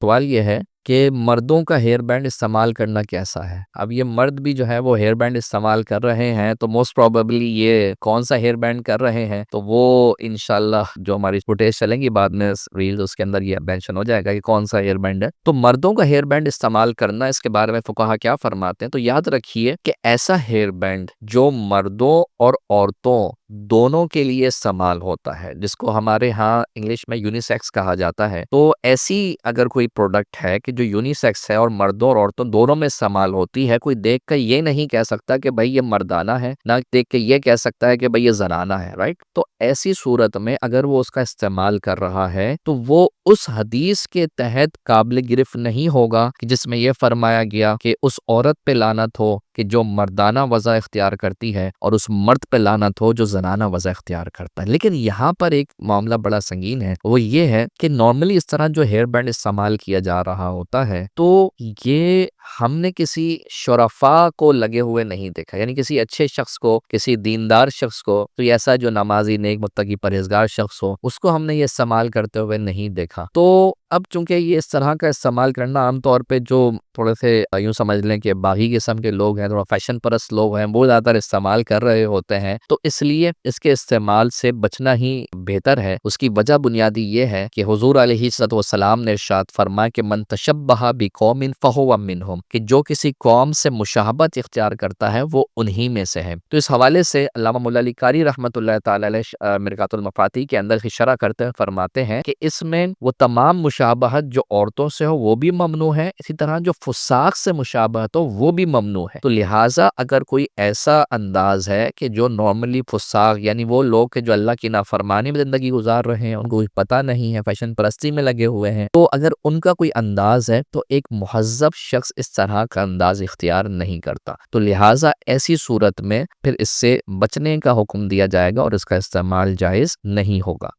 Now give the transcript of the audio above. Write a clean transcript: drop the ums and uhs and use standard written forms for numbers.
سوال یہ ہے کہ مردوں کا ہیئر بینڈ استعمال کرنا کیسا ہے؟ اب یہ مرد بھی جو ہے وہ ہیئر بینڈ استعمال کر رہے ہیں، تو موسٹ پروبیبلی یہ کون سا ہیئر بینڈ کر رہے ہیں، تو وہ انشاءاللہ جو ہماری فوٹیج چلیں گی بعد میں ریلز، اس کے اندر یہ مینشن ہو جائے گا کہ کون سا ہیئر بینڈ ہے۔ تو مردوں کا ہیئر بینڈ استعمال کرنا، اس کے بارے میں فقہا کیا فرماتے ہیں؟ تو یاد رکھیے کہ ایسا ہیئر بینڈ جو مردوں اور عورتوں دونوں کے لیے استعمال ہوتا ہے، جس کو ہمارے ہاں انگلش میں یونیسیکس کہا جاتا ہے، تو ایسی اگر کوئی پروڈکٹ ہے کہ جو یونیسیکس ہے اور مردوں اور عورتوں دونوں میں استعمال ہوتی ہے، کوئی دیکھ کر یہ نہیں کہہ سکتا کہ بھائی یہ مردانہ ہے، نہ دیکھ کے یہ کہہ سکتا ہے کہ بھائی یہ زنانہ ہے، رائٹ؟ تو ایسی صورت میں اگر وہ اس کا استعمال کر رہا ہے تو وہ اس حدیث کے تحت قابل گرفت نہیں ہوگا کہ جس میں یہ فرمایا گیا کہ اس عورت پہ لعنت ہو کہ جو مردانہ وضع اختیار کرتی ہے اور اس مرد پہ لعنت ہو جو زنانہ وضع اختیار کرتا ہے۔ لیکن یہاں پر ایک معاملہ بڑا سنگین ہے، وہ یہ ہے کہ نارملی اس طرح جو ہیئر بینڈ استعمال کیا جا رہا ہوتا ہے تو یہ ہم نے کسی شرفاء کو لگے ہوئے نہیں دیکھا، یعنی کسی اچھے شخص کو، کسی دیندار شخص کو، تو ایسا جو نمازی، نیک، متقی، پرہیزگار شخص ہو، اس کو ہم نے یہ استعمال کرتے ہوئے نہیں دیکھا۔ تو اب چونکہ یہ اس طرح کا استعمال کرنا عام طور پہ جو تھوڑے سے یوں سمجھ لیں کہ باغی قسم کے لوگ ہیں، تھوڑا فیشن پرست لوگ ہیں، وہ زیادہ تر استعمال کر رہے ہوتے ہیں، تو اس لیے اس کے استعمال سے بچنا ہی بہتر ہے۔ اس کی وجہ بنیادی یہ ہے کہ حضور علیہ الصلوۃ والسلام نے ارشاد فرمایا کہ من تشبہ بقوم فہو منہم، کہ جو کسی قوم سے مشابہت اختیار کرتا ہے وہ انہی میں سے ہے۔ تو اس حوالے سے علامہ مولا علی قاری رحمۃ اللہ تعالی علیہ مرقات المفاتیح کے اندر شرح کرتے فرماتے ہیں کہ اس میں وہ تمام مشابہت جو عورتوں سے ہو وہ بھی ممنوع ہے، اسی طرح جو فساق سے مشابہت ہو وہ بھی ممنوع ہے۔ تو لہٰذا اگر کوئی ایسا انداز ہے کہ جو نارملی فساق، یعنی وہ لوگ کہ جو اللہ کی نافرمانی میں زندگی گزار رہے ہیں، ان کو پتہ نہیں ہے، فیشن پرستی میں لگے ہوئے ہیں، تو اگر ان کا کوئی انداز ہے تو ایک مہذب شخص اس طرح کا انداز اختیار نہیں کرتا، تو لہٰذا ایسی صورت میں پھر اس سے بچنے کا حکم دیا جائے گا اور اس کا استعمال جائز نہیں ہوگا۔